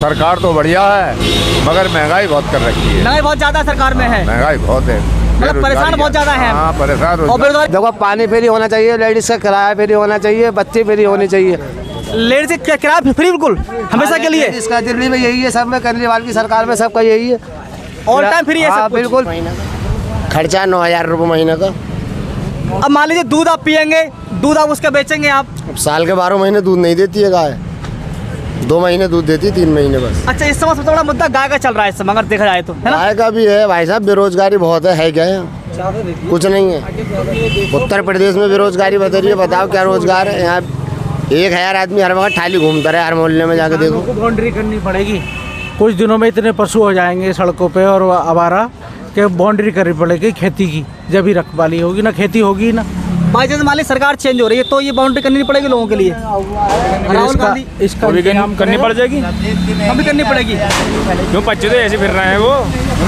सरकार तो बढ़िया है मगर महंगाई बहुत कर रखी है। महंगाई बहुत ज्यादा सरकार में है, महंगाई बहुत है, मतलब परेशान बहुत ज्यादा है। हाँ परेशान। और बेरोजगारी देखो पानी फ्री होना चाहिए, लेडीज का किराया फ्री होना चाहिए, बच्चे फ्री होनी चाहिए। लेडीज का किराया फ्री बिल्कुल हमेशा के लिए। इसका दिल्ली में यही है, सब में केजरीवाल की सरकार में सबका यही है, ऑल टाइम फ्री है सब कुछ। बिल्कुल। खर्चा 9,000 रुपये महीने का। अब मान लीजिए दूध आप पियेंगे, दूध आप उसका बेचेंगे आप। साल के 12 महीने दूध नहीं देती है गाय, 2 महीने दूध देती है, 3 महीने बस। अच्छा, इस समय सबसे बड़ा मुद्दा गाय का चल रहा है इस समय अगर देखा जाए तो, है ना? गाय का भी है भाई साहब, बेरोजगारी बहुत है क्या है? कुछ नहीं है। उत्तर प्रदेश में बेरोजगारी बता रही है, बताओ क्या रोजगार है यहाँ? 1,000 आदमी हर वक्त थाली घूमता रहे, हर मोहल्ले में जाके देखो। बाउंड्री करनी पड़ेगी, कुछ दिनों में इतने पशु हो जाएंगे सड़कों पे और आवारा के बाउंड्री करनी पड़ेगी खेती की, जब ही रखवाली होगी ना, खेती होगी ना। भाई जैसे मान लीजिए सरकार चेंज हो रही है तो ये बाउंड्री करनी पड़ेगी लोगों के लिए। राहुल गांधी इसका हम करनी पड़ जाएगी, हम भी करनी पड़ेगी। क्यों बच्चे तो ऐसे फिर रहे हैं वो।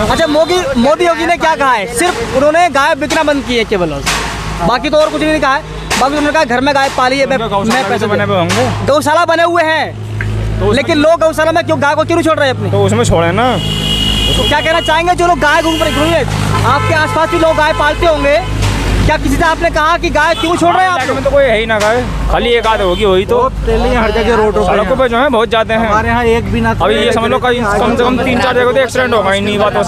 अच्छा, मोदी योगी ने क्या कहा है? सिर्फ उन्होंने गाय बिकना बंद की है केवल, बाकी तो और कुछ भी नहीं कहा है। बाकी उन्होंने कहा घर में गाय पाली है, मैं पैसे बने हुए होंगे, गौशाला बने हुए हैं, तो लेकिन लोग गौशाला में क्यों गाय को क्यों छोड़ रहे हैं अपनी? तो उसमें छोड़े ना। तो क्या कहना चाहेंगे जो लोग गाय घूम रहे, आपके आसपास भी लोग गाय पालते होंगे, क्या किसी से आपने कहा कि गाय क्यों छोड़ रहे हैं आप? में तो कोई है ही ना गाय, खाली एक आध होगी वही तो। हर जगह रोडों सड़कों पे जो है बहुत जाते हैं। हमारे यहाँ एक भी ना। अभी ये समझ लो कहीं कम से कम 3-4 जगह तो एक्सीडेंट होगा इन्हीं बातों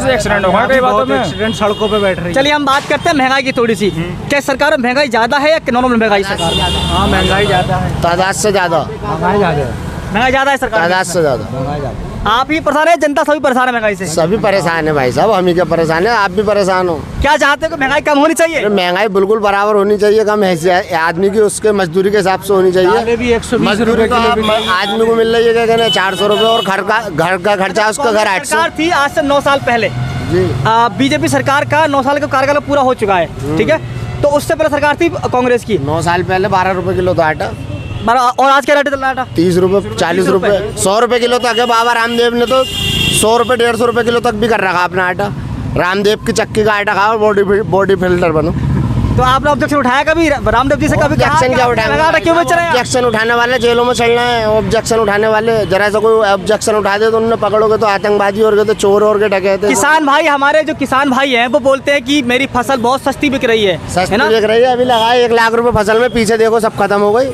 से, एक्सीडेंट होगा कई बातों में। एक्सीडेंट सड़कों पे बैठ रही है। चलिए हम बात करते हैं महंगाई की थोड़ी सी। क्या सरकार में महंगाई ज्यादा है या नॉर्मल महंगाई सरकार में? हाँ महंगाई ज़्यादा है, तादाद से ज़्यादा, महंगाई ज़्यादा है, महंगाई ज्यादा है सरकार में। तादाद से ज़्यादा। आप ही परेशान है, जनता सभी परेशान है महंगाई से? सभी परेशान है भाई साहब, हम ही क्या परेशान है, आप भी परेशान हो। क्या चाहते हो कि महंगाई कम होनी चाहिए? महंगाई बिल्कुल बराबर होनी चाहिए, कम है आदमी की उसके मजदूरी के हिसाब से होनी चाहिए। दालें भी 120 मजदूरी रुपए तो किलो आप आदमी को मिल रही है क्या कहना 400 रुपये, और घर का खर्चा उसका घर 800। सरकार थी आज से 9 साल पहले जी। बीजेपी सरकार का 9 साल का कार्यकाल पूरा हो चुका है, ठीक है? तो उससे पहले सरकार थी कांग्रेस की। 9 साल पहले 12 रुपए किलो था आटा, और आज क्या रेट चल रहा है? 30 रुपए, 40 रुपए, 100 रुपए किलो तक है। बाबा रामदेव ने तो 100 रुपए 150 रुपए किलो तक भी कर रखा अपना आटा। रामदेव की चक्की का आटा खाओ, बॉडी बिल्डर बनो। तो आपने ऑब्जेक्शन उठाया कभी रामदेव जी से? कभी ऑब्जेक्शन क्या उठाना? क्यों बेच रहे हैं? ऑब्जेक्शन उठाने वाले जेलों में चलना है। ऑब्जेक्शन उठाने वाले, जरा सा कोई ऑब्जेक्शन उठा दे तो उन्हें पकड़ोगे तो आतंकवादी और गए तो चोर और के डकैते। किसान भाई, हमारे जो किसान भाई हैं वो बोलते हैं कि मेरी फसल बहुत सस्ती बिक रही है, सस्ती बिक रही है। अभी लगाए 1 लाख रुपए फसल में, पीछे देखो सब खत्म हो गई।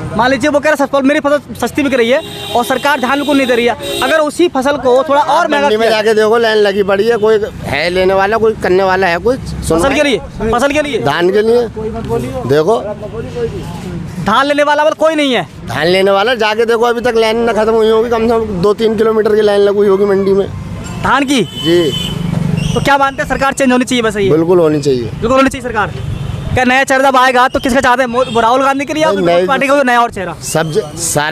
मान लीजिए वो कह रहा है मेरी फसल सस्ती बिक रही है और सरकार ध्यान बिल्कुल नहीं दे रही है। अगर उसी फसल को थोड़ा और महंगा में जाके देखो, लाइन लगी पड़ी है, कोई है लेने वाला, कोई करने वाला है कुछ? फसल के लिए, फसल के लिए, धान के लिए देखो, धान लेने वाला कोई नहीं है। धान लेने वाला जाके देखो, अभी तक लाइन न खत्म हुई होगी, कम से कम 2-3 किलोमीटर की लाइन लगी होगी मंडी में धान की। जी। तो क्या मानते हैं सरकार चेंज होनी चाहिए? बस ये बिल्कुल होनी चाहिए, बिल्कुल होनी चाहिए सरकार। क्या नया चेहरा जब आएगा तो किसका चाहते हैं? राहुल गांधी के लिए या पार्टी का नया और चेहरा?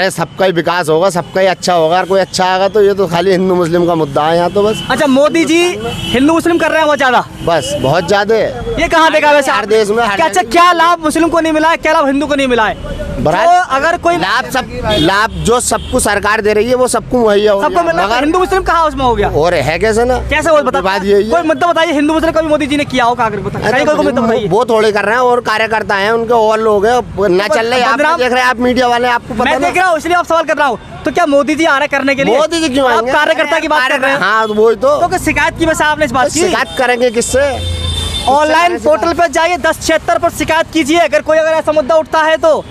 सबका ही विकास होगा, सबका ही अच्छा होगा। कोई अच्छा आएगा तो ये तो खाली हिंदू मुस्लिम का मुद्दा है यहाँ तो बस। अच्छा, मोदी जी हिंदू मुस्लिम कर रहे हैं बहुत ज्यादा, बस बहुत ज्यादा है। ये कहाँ देखा वैसे हर देश में? अच्छा, क्या लाभ मुस्लिम को नहीं मिला है, क्या लाभ हिंदू को नहीं मिला है? तो अगर कोई लाभ जो सबको सरकार दे रही है वो सबको मुहैया हो, सबको मिल रहा है, हिंदू मुस्लिम कहाँ उसमें हो गया? और है कैसे ना, कैसे वो बता? बात यही है। कोई मुद्दा बताइए हिंदू मुस्लिम कभी मोदी जी ने किया हो? वो थोड़े कर रहे हैं, और कार्यकर्ता हैं उनके, और लोग हैं ना चल रहे। आप देख रहे हैं, आप मीडिया वाले, आपको पता है। मैं देख रहा हूँ इसलिए आप सवाल कर रहा हूँ। तो क्या मोदी जी आ रहे करने के लिए? मोदी जी क्यों आएंगे? आप कार्यकर्ता की बात कर रहे हैं। हाँ वही तो शिकायत की वजह से आपने इस बात की? शिकायत करेंगे किससे? ऑनलाइन पोर्टल पर जाइए, 1076 पर शिकायत कीजिए। अगर कोई ऐसा मुद्दा उठता है तो,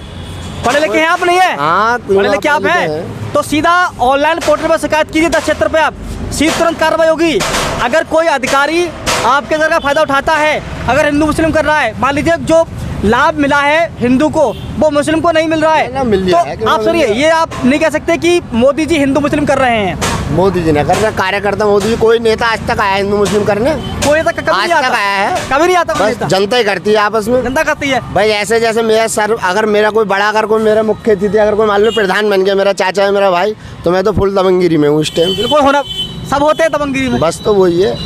पढ़े लिखे हैं आप? नहीं है? हाँ, पढ़े लिखे आप हैं तो सीधा ऑनलाइन पोर्टल पर शिकायत कीजिए 1076 पे, आप सीधे तुरंत कार्रवाई होगी। अगर कोई अधिकारी आपके घर का फायदा उठाता है, अगर हिंदू मुस्लिम कर रहा है, मान लीजिए जो लाभ मिला है हिंदू को वो मुस्लिम को नहीं मिल रहा है, तो आप सुनिए, ये आप नहीं कह सकते कि मोदी जी हिंदू मुस्लिम कर रहे हैं। मोदी जी ने कर रहे, कार्यकर्ता मोदी जी, कोई नेता आज तक आया हिंदू मुस्लिम करने? कोई नेता कभी नहीं आता है, कभी नहीं आता। बस जनता ही करती है आपस में, जनता करती है भाई। ऐसे जैसे मेरा सर, अगर मेरा कोई बड़ा, अगर कोई मेरा मुख्य अतिथि, अगर कोई मान लो प्रधान बन गया, मेरा चाचा है, मेरा भाई, तो मैं तो फुल दबंगिरी में हूँ इस टाइम। बिल्कुल होना, सब होते हैं दबंगिरी में, बस तो वही है,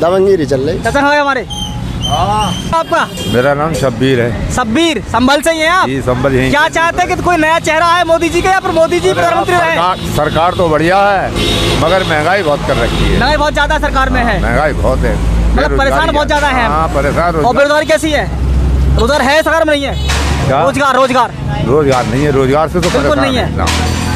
दबंगिरी चल रही। कैसा है हमारे? आपका? मेरा नाम शब्बीर है। शब्बीर, संभल से ही हैं आप? जी, संभल यहीं। क्या चाहते हैं कि कोई नया चेहरा है मोदी जी का, या फिर मोदी जी प्रधानमंत्री रहे? सरकार तो बढ़िया है मगर महंगाई बहुत कर रखी है। महंगाई बहुत ज्यादा सरकार में है, महंगाई बहुत है, मतलब परेशान बहुत ज्यादा है। हाँ परेशान। और बेरोजगारी कैसी है? रोजगार है सरकार में नहीं है? क्या? रोजगार रोजगार नहीं है, रोजगार से तो बिल्कुल परेशान नहीं है। ना।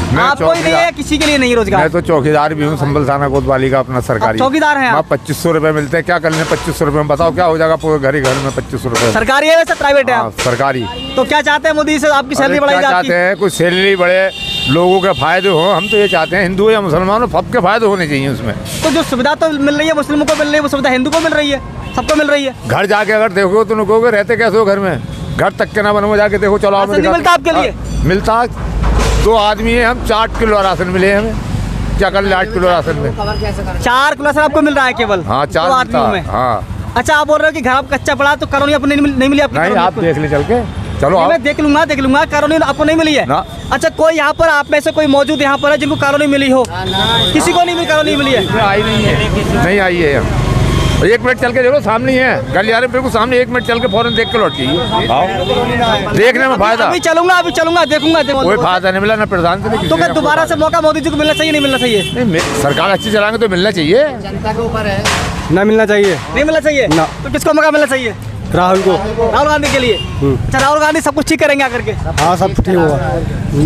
मैं आपको ही नहीं है, किसी के लिए नहीं है रोजगार? मैं तो चौकीदार भी हूँ, संभल थाना कोतवाली का अपना सरकारी। चौकीदार हैं आप? 2500 रुपए मिलते हैं, क्या कर लें 2500 रुपए में? बताओ क्या हो जाएगा पूरे घर ही घर में 2500 रुपए? सरकारी है वैसे प्राइवेट है हाँ, आप? सरकारी। तो क्या चाहते हैं मोदी से? आपकी सैलरी बढ़ाई क्या जाए चाहते हैं? कुछ सैलरी बढ़े, लोगों के फायदे हो। हम तो ये चाहते हैं हिंदू या मुसलमान हो, सबके फायदे होने चाहिए उसमें। तो जो सुविधा तो मिल रही है मुस्लिमों को मिल रही है, वो सुविधा हिंदू को मिल रही है, सबको मिल रही है। घर जाके अगर देखो तो कहोगे रहते कैसे हो घर में? घर तक के ना बनो, जाके देखो। चलो राशन नहीं मिलता आपके लिए? मिलता। 2 आदमी है हम, 4 किलो राशन मिले हमें। क्या कर ले 8 किलो राशन में? 4 किलो राशन आपको मिल रहा है केवल? हाँ, 4 आदमियों में। हाँ। अच्छा, आप बोल रहे हो कि घर आप कच्चा पड़ा तो कॉलोनी आपको नहीं मिली आपकी? नहीं, कॉलोनी आप आपको? देख ले चल के। चलो आप। मैं देख लूंगा कॉलोनी आपको नहीं मिली है ना। अच्छा, कोई यहाँ पर आप में से कोई मौजूद यहाँ पर है जिनको कॉलोनी मिली हो? किसी को नहीं मिली, कॉलोनी मिली है? आई नहीं है, नहीं आई है। 1 मिनट चल के देखो, सामने ही है गली आ रही, बिल्कुल सामने। 1 मिनट चल के फौरन देख के लौट के देखने में फायदा। अभी चलूंगा देखूंगा। कोई फायदा नहीं मिला ना प्रधान से, नहीं तो क्या दोबारा से मौका मोदी जी को मिलना चाहिए, नहीं मिलना चाहिए? नहीं, सरकार अच्छी चलाएंगे तो मिलना चाहिए। ना मिलना चाहिए। नहीं मिलना चाहिए ना। तो किसको मौका मिलना चाहिए? राहुल को। राहुल गांधी के लिए? अच्छा, राहुल गांधी सब कुछ ठीक करेंगे आकर के? हाँ, सब ठीक होगा।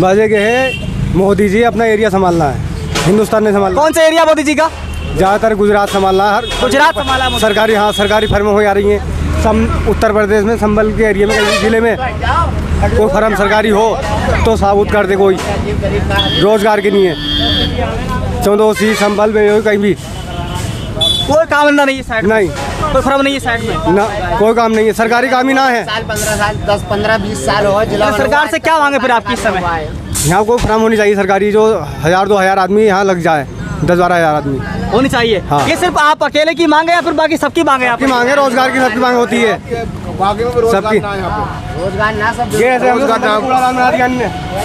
मजे के है मोदी जी अपना एरिया संभालना है, हिंदुस्तान ने संभालना। कौन सा एरिया मोदी जी का? ज़्यादातर गुजरात संभालना है। हर गुजरात संभाला मोदी। सरकारी, हाँ, सरकारी फर्में हो जा रही हैं। सब उत्तर प्रदेश में संभल के एरिया में, कहीं जिले में कोई फर्म सरकारी हो तो साबुत कर दे। कोई रोजगार की नहीं है। चंदौसी संभल में कहीं भी कोई काम धंधा नहीं है साइड में? नहीं, कोई फर्म नहीं है साइड में? ना, कोई काम नहीं है, सरकारी काम ही ना है। 15 साल 10 15 20 साल हो जिला तो सरकार से क्या मांगे फिर आपकी इस समय? यहाँ कोई फर्म होनी चाहिए सरकारी, जो 1000-2000 आदमी यहाँ लग जाए, 10-12 हज़ार आदमी होनी चाहिए। हाँ। ये सिर्फ आप अकेले की मांग है या फिर बाकी सबकी मांग है? सबकी मांग है, रोजगार की सबकी मांग होती है, सबकी। रोजगार ना सब ये ऐसे रोजगार ना,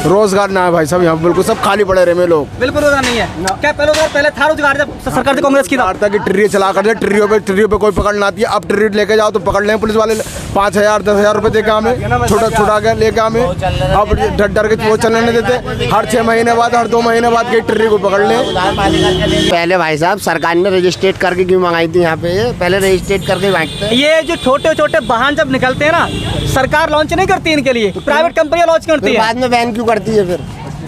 रोजगार ना है भाई साहब, यहाँ बिल्कुल सब खाली पड़े रहे में लोग। बिल्कुल रोजगार नहीं है। क्या पहले था रोजगार जब सरकार थी कांग्रेस की? था कि टिर्री चला कर दे, टिर्रियों पे कोई पकड़ ना आती है। अब टिर्री लेके जाओ तो पकड़ लें पुलिस वाले, 5000 10,000 रुपए दे के हमें छोटा के लेके हमें। अब डर के वो चलने नहीं देते। हर 6 महीने बाद, हर 2 महीने बाद के टिर्री को पकड़ लें। पहले भाई साहब सरकार ने रजिस्ट्रेट करके क्यों मंगाई थी यहाँ पे? पहले रजिस्ट्रेट करके बांटते। ये जो छोटे छोटे वाहन जब निकलते हैं ना, सरकार लॉन्च नहीं करती इनके लिए, प्राइवेट कंपनियां लॉन्च करती है। बाद में बैन क्यों करती है फिर?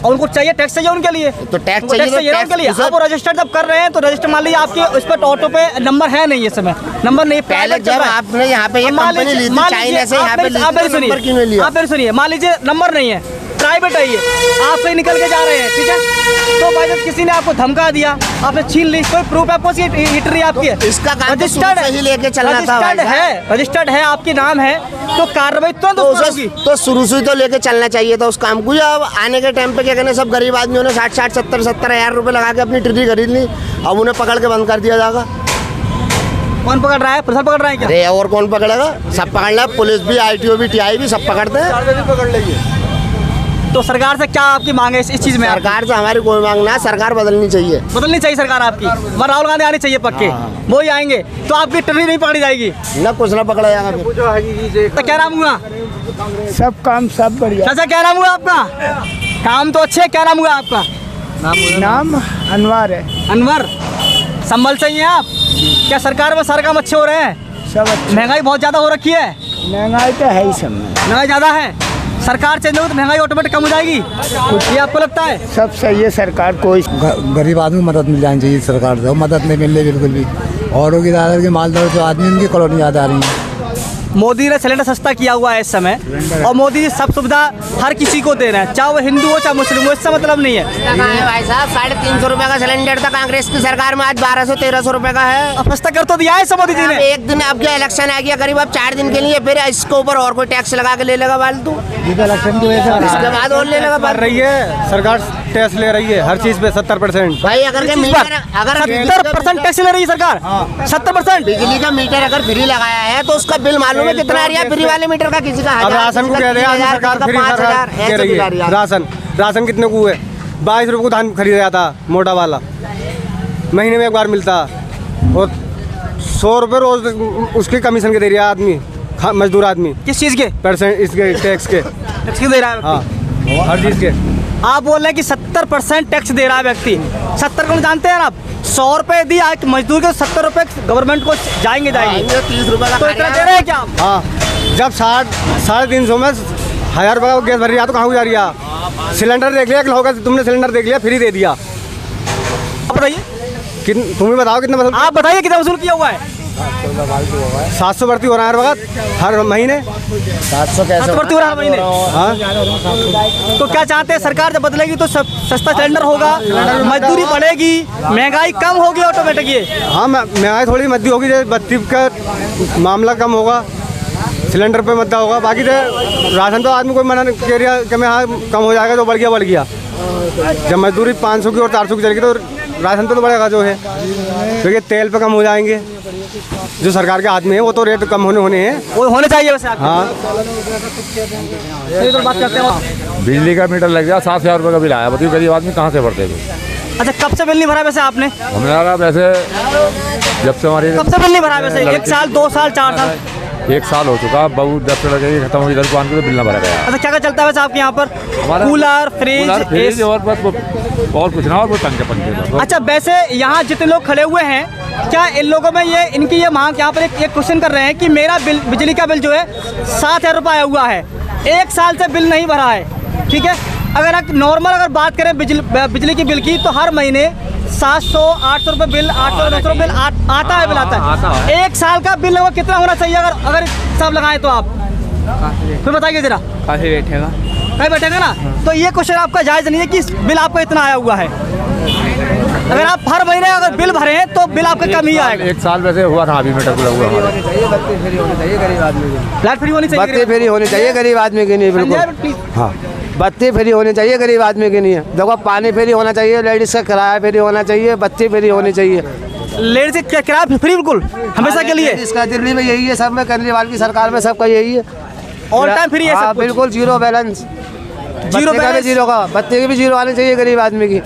और उनको चाहिए, टैक्स चाहिए उनके लिए। तो टैक्स चाहिए ना उनके लिए। आप रजिस्टर जब कर रहे हैं तो रजिस्टर मान लीजिए आपके उस पर ऑटो पे नंबर है नहीं, इस समय नंबर नहीं। पहले जब आपने यहाँ पे ये कंपनी ली थी चाइना से, यहाँ पे नंबर क्यों नहीं लिया? आप मेरी सुनिए, मान लीजिए नंबर नहीं है, प्राइवेट है ये, आप से निकल के जा रहे हैं, ठीक है? तो भाई जब किसी ने आपको धमका दिया, आपने छीन ली, कोई प्रूफ है? कौन हिस्ट्री आपकी है? इसका काम तो शुरू से ही लेके चलना था भाई साहब। रजिस्टर्ड है, आपके नाम है, तो कार्रवाई तुरंत होगी। तो शुरू से तो लेके चलना चाहिए था उस काम को। अब आने के टाइम पे क्या कहने, सब गरीब आदमियों ने 60 70 हज़ार रुपए लगा के अपनी टिर्री खरीद ली। अब उन्हें पकड़ के बंद कर दिया जाएगा। कौन पकड़ रहा है? प्रशासन पकड़ रहा है क्या? अरे और कौन पकड़ेगा? सब पकड़ ले, पुलिस भी, ITO भी, TI भी, सब पकड़ते हैं। तो सरकार से क्या आपकी मांग है इस चीज में? सरकार से हमारी कोई मांग ना, सरकार बदलनी चाहिए। बदलनी चाहिए सरकार आपकी। वहाँ राहुल गांधी आने चाहिए पक्के, वो ही आएंगे तो आपकी टिर्री नहीं पकड़ी जाएगी ना, कुछ ना पकड़ा जाएगा फिर। तो क्या नाम हुआ? सब काम सब बढ़िया। चाचा क्या नाम हुआ आपका? काम तो अच्छे, क्या नाम हुआ आपका? नाम अनवर है। अनवर, संभल से ही हैं आप? क्या सरकार में सारे काम अच्छे हो रहे हैं? सब अच्छे। महंगाई बहुत ज्यादा हो रखी है। महंगाई तो है ही सब में। महंगाई ज्यादा है, सरकार चेंज होगी तो महंगाई ऑटोमेटिक कम हो जाएगी, ये आपको लगता है? सब सही है, सरकार कोई गरीब आदमी को मदद मिल जानी चाहिए सरकार से, मदद नहीं मिल रही बिल्कुल भी। औरों की दादा के मालदार जो आदमी उनकी कॉलोनी याद आ रही है। मोदी ने सिलेंडर सस्ता किया हुआ है इस समय, और मोदी सब सुविधा हर किसी को दे रहे हैं, चाहे वो हिंदू हो चाहे मुस्लिम हो, इससे मतलब नहीं है। भाई साहब 350 रुपए का सिलेंडर था कांग्रेस की सरकार में, आज 1200-1300 रुपए का है। अब सस्ता कर तो दिया है सब मोदी जी ने। एक दिन अब क्या इलेक्शन आ गया करीब, अब 4 दिन के लिए, फिर इसके ऊपर और कोई टैक्स लगा के ले लेगा फालतू। इलेक्शन की वजह से इसके बाद और ले लेगा कर रही है सरकार, टैक्स ले रही है हर चीज पे 70%। भाई अगर 70% टैक्स ले रही है सरकार, 70%। बिजली का मीटर अगर फ्री लगाया है तो उसका बिल मालूम है कितना आ रहा है? फ्री वाले मीटर का किसी का 1000, अब राशन को कह रहे हैं सरकार फ्री, सरकार कह रही है राशन कितने को है? 22 रुपये को धान खरीदा जाता मोटा वाला, महीने में एक बार मिलता, और 100 रुपये रोज उसके कमीशन के दे रहा है आदमी, मजदूर आदमी। किस चीज के परसेंट? इसके टैक्स के। टैक्स दे रहा है? हाँ, हर चीज के। आप बोल रहे हैं कि 70% टैक्स दे रहा है व्यक्ति। 70 को जानते हैं आप? 100 रुपए दी मजदूर के, 70 रुपए गवर्नमेंट को जाएंगे 30 रुपए का तो इतना दे रहे हैं क्या आप? हाँ, जब 350 में 1000 रुपये का गैस भर रही है तो कहाँ जा रही है? सिलेंडर देख लिया होगा, तुमने सिलेंडर देख लिया, फ्री दे दिया। आप बताइए, तुम ही बताओ कितना वसूल? आप बताइए कितना वसूल किया हुआ है? 700 भर्ती हो रहा है हर वक्त, हर महीने 700 कैसे भर्ती हो रहा है हर महीने। हाँ, तो क्या चाहते हैं सरकार जब बदलेगी तो सस्ता सिलेंडर होगा, मजदूरी बढ़ेगी, महंगाई कम होगी ऑटोमेटिक? ये हाँ, महंगाई थोड़ी मद्दी होगी, बत्ती का मामला कम होगा, सिलेंडर पे मद्दा होगा। बाकी तो राशन तो आदमी कोई मना नहीं कह रहा कि मैं हाँ कम हो जाएगा तो बढ़ गया। जब मजदूरी 500 की और 400 की चलेगी तो राशन तो बढ़ेगा जो है, क्योंकि तेल पे कम हो जाएंगे। जो सरकार के हाथ में है वो तो रेट कम होने हैं, वो होने चाहिए वैसे। हाँ, तो बात करते हैं। बिजली का मीटर लग गया, 7,000 रुपये का बिल आया, बताइए गरीब आदमी कहाँ से भरते थे? अच्छा, कब से बिल नहीं भरा वैसे आपने? हमारा वैसे जब से हमारी कब से बिल नहीं भरा वैसे? 1 साल, 2 साल, 4 साल? 1 साल हो चुका। बहू जब से लगे खत्म हुई दुकान की तो बिल ना भरा गया। अच्छा, क्या क्या चलता है वैसे आपके यहाँ पर? कूलर, फ्रिज और बस और कुछ ना, और वो पंखे। अच्छा, वैसे यहाँ जितने लोग खड़े हुए हैं, क्या इन लोगों में इनकी ये मांग यहाँ पर एक क्वेश्चन कर रहे हैं कि मेरा बिजली का बिल जो है 7,000 रुपये आया हुआ है, 1 साल से बिल नहीं भरा है, ठीक है? अगर नॉर्मल बात करें बिजली की बिल की, तो हर महीने 700-800 रुपये बिल, 800-900 बिल आता है। 1 साल का बिल लगभग कितना होना चाहिए अगर सब लगाएं तो? आप फिर बताइए जरा। काफ़ी बैठेगा, नहीं बैठेगा ना? तो ये क्वेश्चन आपका जायज़ नहीं है कि बिल आपको इतना आया हुआ है। अगर आप हर महीने अगर बिल भरे हैं तो बिल आपका कम ही आएगा। 1 साल वैसे हुआ था, अभी मीटर लगा हुआ। बत्ती फ्री होनी चाहिए गरीब आदमी की, लाइट फ्री होनी चाहिए, बत्ती फ्री होनी चाहिए गरीब आदमी की नहीं, बिल्कुल। हाँ, बत्ती फ्री होनी चाहिए गरीब आदमी की नहीं है। देखो, पानी फ्री होना चाहिए, लेडीज़ का किराया फ्री होना चाहिए, बत्ती फ्री होनी चाहिए। लेडीज का किराया फ्री बिल्कुल हमेशा के लिए? इसका दिल्ली में यही है, सब में केजरीवाल की सरकार में सबका यही है, ऑल टाइम फ्री है सब कुछ? बिल्कुल zero balance, zero balance, zero का, बत्ती की भी जीरो आनी चाहिए गरीब आदमी की,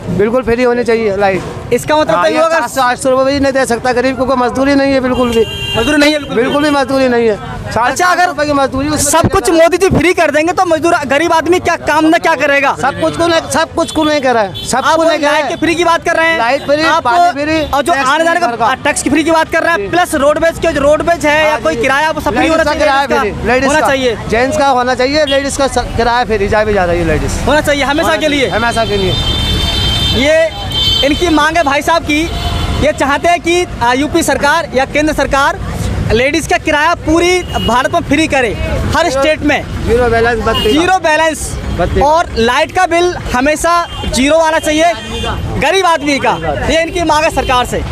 बिल्कुल फ्री होनी चाहिए लाइट। इसका मतलब तो ये होगा 700-800 रुपये भी नहीं दे सकता गरीब, क्योंकि मजदूरी नहीं है, बिल्कुल भी मजदूरी नहीं है, बिल्कुल भी मजदूरी नहीं है। अच्छा, अगर रुपये की मजदूरी, सब कुछ मोदी जी फ्री कर देंगे तो मजदूर गरीब आदमी क्या काम ना क्या करेगा? सब कुछ को नहीं कर रहा है, सब आप कुछ नहीं कर रहा लाइट के है। फ्री की बात कर रहे हैं, लाइट फ्री, आप पानी फ्री, और जो आने जाने का टैक्स की फ्री की बात कर रहे हैं, प्लस रोडवेज के जो रोडवेज है या कोई किराया वो सब फ्री होना चाहिए, जेंट्स का होना चाहिए, लेडीज का किराया फ्री जा भी जा रही है, लेडीज होना चाहिए हमेशा के लिए, हमेशा के लिए। ये इनकी मांग है भाई साहब की। ये चाहते हैं कि यूपी सरकार या केंद्र सरकार लेडीज़ का किराया पूरी भारत में फ्री करे, हर स्टेट में जीरो बैलेंस, जीरो बैलेंस, और लाइट का बिल हमेशा जीरो आना चाहिए गरीब आदमी का। ये इनकी मांग है सरकार से।